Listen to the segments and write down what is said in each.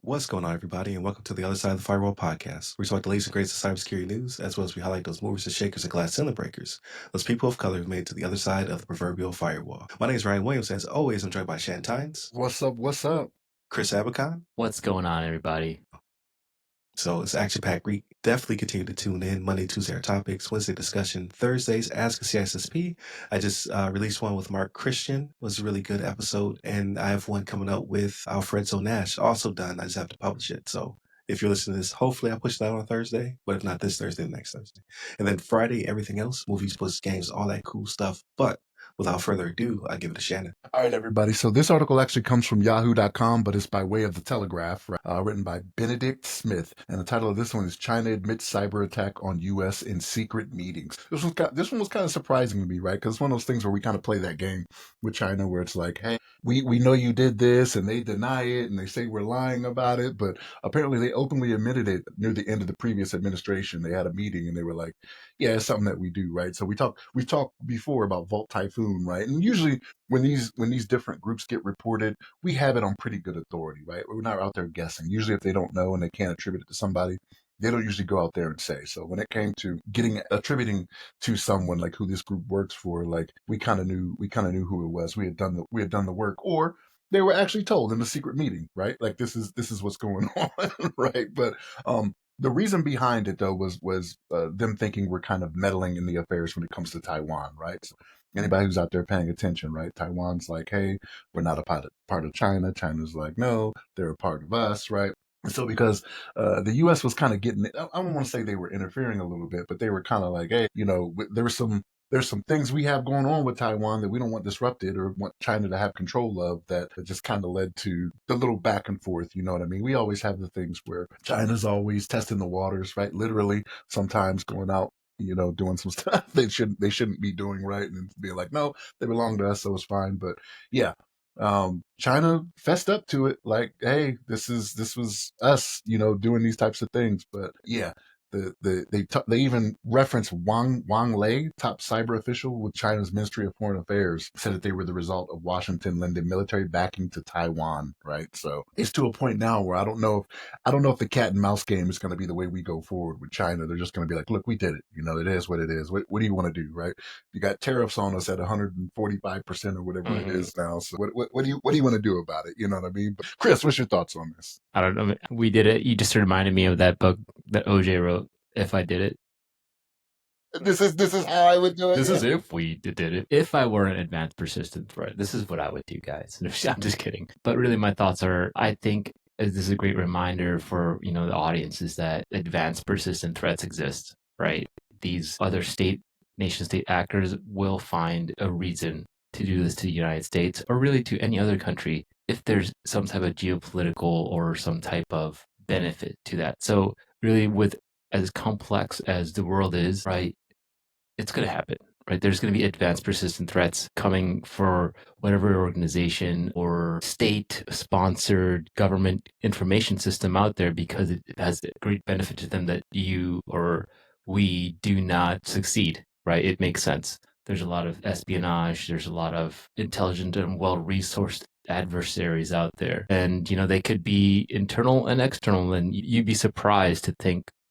What's going on, everybody, and welcome to the Other Side of the Firewall podcast. We talk the latest and greatest of cybersecurity news, as well as we highlight those movers and shakers and glass ceiling breakers, those people of color who made it to the other side of the proverbial firewall. My name is Ryan Williams, and as always, I'm joined by Shan Tynes. What's up? What's up? Chris Abacon. What's going on, everybody? So it's action-packed week. Definitely continue to tune in. Monday, Tuesday, our topics. Wednesday, discussion. Thursdays, Ask a CISSP. I just released one with Mark Christian. It was a really good episode. And I have one coming up with Alfredo Nash. Also done. I just have to publish it. So if you're listening to this, hopefully I'll push that on Thursday. But if not this Thursday, the next Thursday. And then Friday, everything else. Movies, books, games, all that cool stuff. But without further ado, I give it to Shannon. All right, everybody. So this article actually comes from yahoo.com, but it's by way of the Telegraph, written by Benedict Smith. And the title of this one is China Admits Cyber Attack on U.S. in Secret Meetings. This one was kind of surprising to me, right? Because it's one of those things where we kind of play that game with China where it's like, hey, we know you did this, and they deny it, and they say we're lying about it. But apparently they openly admitted it near the end of the previous administration. They had a meeting, and they were like, yeah, it's something that we do, right? So we've talked before about Vault Typhoon, right? And usually when these different groups get reported, we have it on pretty good authority, right? We're not out there guessing. Usually if they don't know and they can't attribute it to somebody, they don't usually go out there and say. So when it came to attributing to someone like who this group works for, like we kind of knew who it was. We had done the work, or they were actually told in a secret meeting, right? Like this is what's going on, right? But the reason behind it though was them thinking we're kind of meddling in the affairs when it comes to Taiwan, right? So anybody who's out there paying attention, right? Taiwan's like, hey, we're not a part of China. China's like, no, they're a part of us, right? So because the U.S. was kind of getting, I don't want to say they were interfering a little bit, but they were kind of like, hey, there's some things we have going on with Taiwan that we don't want disrupted or want China to have control of that just kind of led to the little back and forth. You know what I mean? We always have the things where China's always testing the waters, right? Literally sometimes going out, doing some stuff they shouldn't be doing, right? And being like, no, they belong to us, so it's fine. But yeah, China fessed up to it, like, hey, this was us, doing these types of things. But yeah, they even referenced Wang Lei, top cyber official with China's Ministry of Foreign Affairs, said that they were the result of Washington lending military backing to Taiwan, right? So it's to a point now where I don't know if the cat and mouse game is going to be the way we go forward with China. They're just going to be like, look, we did it. It is what it is. What do you want to do, right? You got tariffs on us at 145% or whatever it is now. So what do you want to do about it? You know what I mean? But Chris, what's your thoughts on this? I don't know. We did it. You just reminded me of that book that OJ wrote, If I Did It. This is how I would do it. This is if we did it. If I were an advanced persistent threat, this is what I would do, guys. I'm just kidding. But really, my thoughts are, I think this is a great reminder for, the audience is that advanced persistent threats exist, right? These other nation-state actors will find a reason to do this to the United States or really to any other country if there's some type of geopolitical or some type of benefit to that. So really, with as complex as the world is, right, it's going to happen, right? There's going to be advanced persistent threats coming for whatever organization or state-sponsored government information system out there because it has a great benefit to them that you or we do not succeed, right? It makes sense. There's a lot of espionage. There's a lot of intelligent and well-resourced adversaries out there. And, they could be internal and external. And you'd be surprised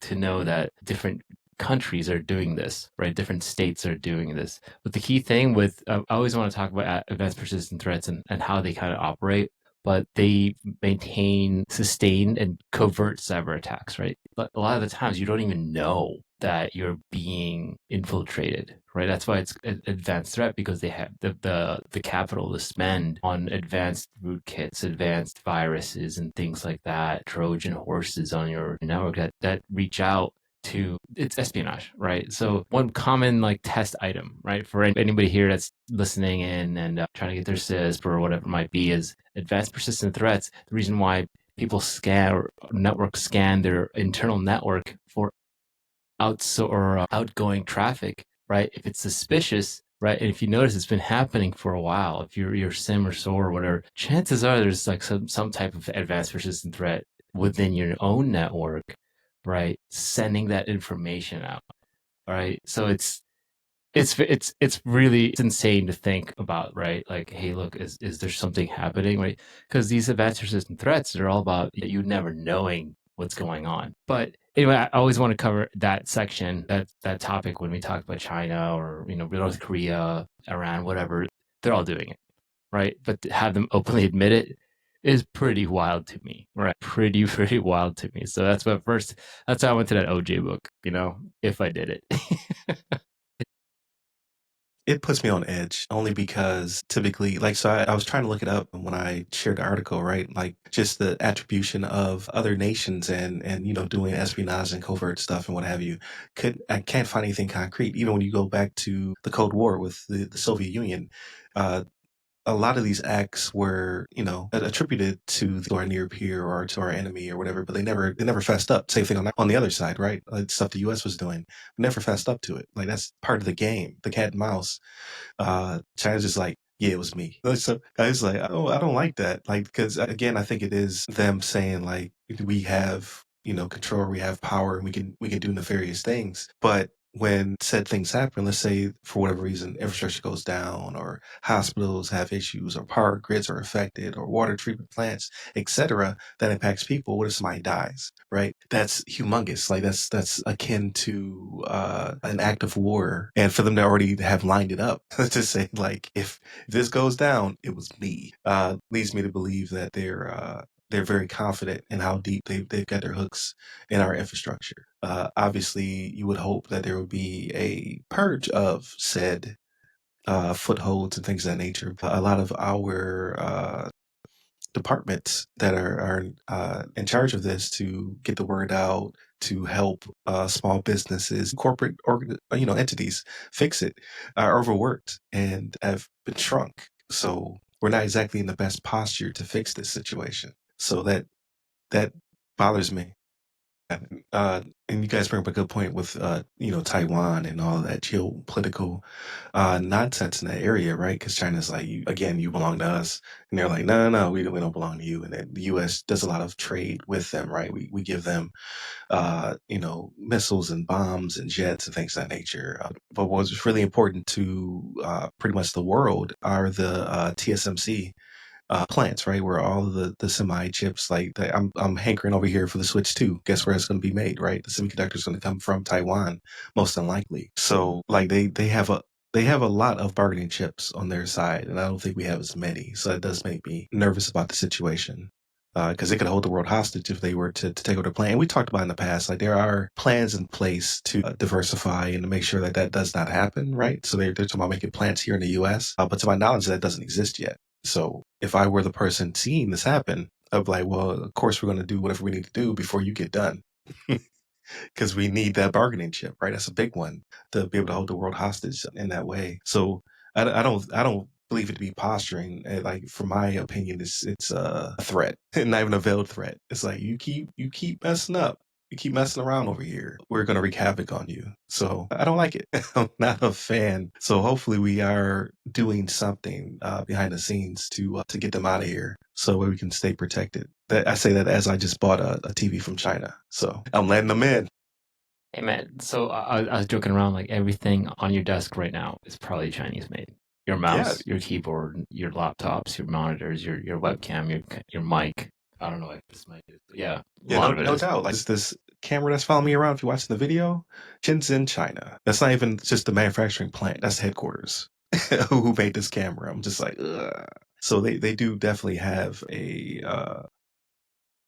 to know that different countries are doing this, right? Different states are doing this. But the key thing with, I always want to talk about advanced persistent threats and how they kind of operate, but they maintain sustained and covert cyber attacks, right? But a lot of the times you don't even know that you're being infiltrated, right? That's why it's an advanced threat, because they have the capital to spend on advanced rootkits, advanced viruses, and things like that, Trojan horses on your network that reach out to, it's espionage, right? So one common test item, right, for anybody here that's listening in and trying to get their CISP or whatever it might be is advanced persistent threats. The reason why people scan or network scan their internal network for outgoing traffic, right? If it's suspicious, right, and if you notice it's been happening for a while, if your SIM or SOAR or whatever, chances are there's some type of advanced persistent threat within your own network, right, sending that information out, right? So it's it's really it's insane to think about, right? Like, hey, look, is there something happening, right? Because these advanced persistent threats are all about you never knowing what's going on. But anyway, I always want to cover that section, that topic when we talk about China or North Korea, Iran, whatever. They're all doing it, right? But to have them openly admit it is pretty wild to me, right? Pretty wild to me. So that's what first. That's how I went to that OJ book. If I did it. It puts me on edge only because typically, like, so I was trying to look it up when I shared the article, right? Like, just the attribution of other nations and doing espionage and covert stuff and what have you. I can't find anything concrete. Even when you go back to the Cold War with the Soviet Union, uh, a lot of these acts were, attributed to our near peer or to our enemy or whatever, but they never fessed up. Same thing on the other side, right? Like stuff the U.S. was doing, never fessed up to it. Like that's part of the game, the cat and mouse. China's just like, yeah, it was me. So I was like, oh, I don't like that. Like, because again, I think it is them saying like we have, control, we have power, and we can do nefarious things. But when said things happen, let's say for whatever reason, infrastructure goes down, or hospitals have issues, or power grids are affected, or water treatment plants, etc., that impacts people. What if somebody dies? Right? That's humongous. Like that's akin to an act of war, and for them to already have lined it up to say like, if this goes down, it was me. Leads me to believe that they're very confident in how deep they've got their hooks in our infrastructure. Obviously, you would hope that there would be a purge of said footholds and things of that nature. A lot of our departments that are in charge of this to get the word out, to help small businesses, corporate entities fix it, are overworked and have been shrunk. So we're not exactly in the best posture to fix this situation. So that bothers me. And you guys bring up a good point with Taiwan and all of that geopolitical nonsense in that area, right? Because China's like, you belong to us, and they're like, no, we don't belong to you. And then the U.S. does a lot of trade with them, right? We give them missiles and bombs and jets and things of that nature. But what's really important to pretty much the world are the TSMC plants, right? Where all of the semi chips, like I'm hankering over here for the Switch 2. Guess where it's going to be made, right? The semiconductor is going to come from Taiwan, most unlikely. So like they have a lot of bargaining chips on their side, and I don't think we have as many. So that does make me nervous about the situation. Because they could hold the world hostage if they were to take over the plan. And we talked about in the past, like there are plans in place to diversify and to make sure that does not happen, right? So they're talking about making plants here in the U.S., but to my knowledge, that doesn't exist yet. So if I were the person seeing this happen, I'd be like, well, of course we're going to do whatever we need to do before you get done. Because we need that bargaining chip, right? That's a big one to be able to hold the world hostage in that way. So I don't believe it to be posturing. Like, for my opinion, it's a threat, not even a veiled threat. It's like you keep messing up. You keep messing around over here. We're gonna wreak havoc on you. So I don't like it. I'm not a fan. So hopefully we are doing something behind the scenes to get them out of here, so we can stay protected. That I say that as I just bought a TV from China, so I'm letting them in. Hey man, so I was joking around, like everything on your desk right now is probably Chinese made. Your Yeah, mouse, your keyboard, your laptops, your monitors, your webcam, your mic. I don't know if this mic is, yeah, a yeah, lot no, of it no is. doubt. Like this camera that's following me around, if you're watching the video, Shenzhen, China. That's not even just the manufacturing plant. That's headquarters. Who made this camera? I'm just like, ugh. So they do definitely have a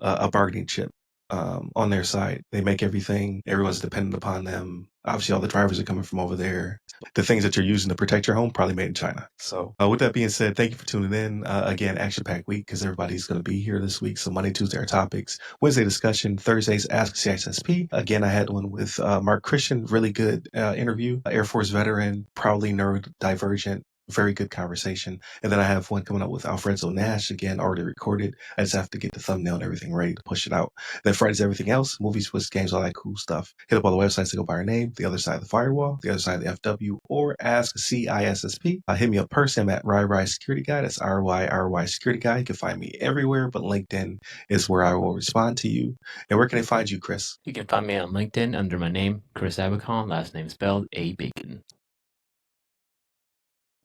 bargaining chip on their side. They make everything. Everyone's dependent upon them. Obviously, all the drivers are coming from over there. The things that you're using to protect your home probably made in China. So, with that being said, thank you for tuning in. Again, action packed week because everybody's going to be here this week. So Monday, Tuesday are topics. Wednesday discussion. Thursdays Ask CISSP. Again, I had one with Mark Christian. Really good interview. Air Force veteran, proudly neurodivergent. Very good conversation. And then I have one coming up with Alfredo Nash, again, already recorded. I just have to get the thumbnail and everything ready to push it out. Then Friday's everything else, movies, quiz, games, all that cool stuff. Hit up all the websites that go by our name, The Other Side of the Firewall, The Other Side of the FW, or Ask CISSP. Hit me up personally. I'm at RyRy Security Guy. That's RYRY Security Guy. You can find me everywhere, but LinkedIn is where I will respond to you. And where can I find you, Chris? You can find me on LinkedIn under my name, Chris Abacon, last name spelled A Bacon.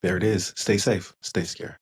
There it is. Stay safe. Stay secure.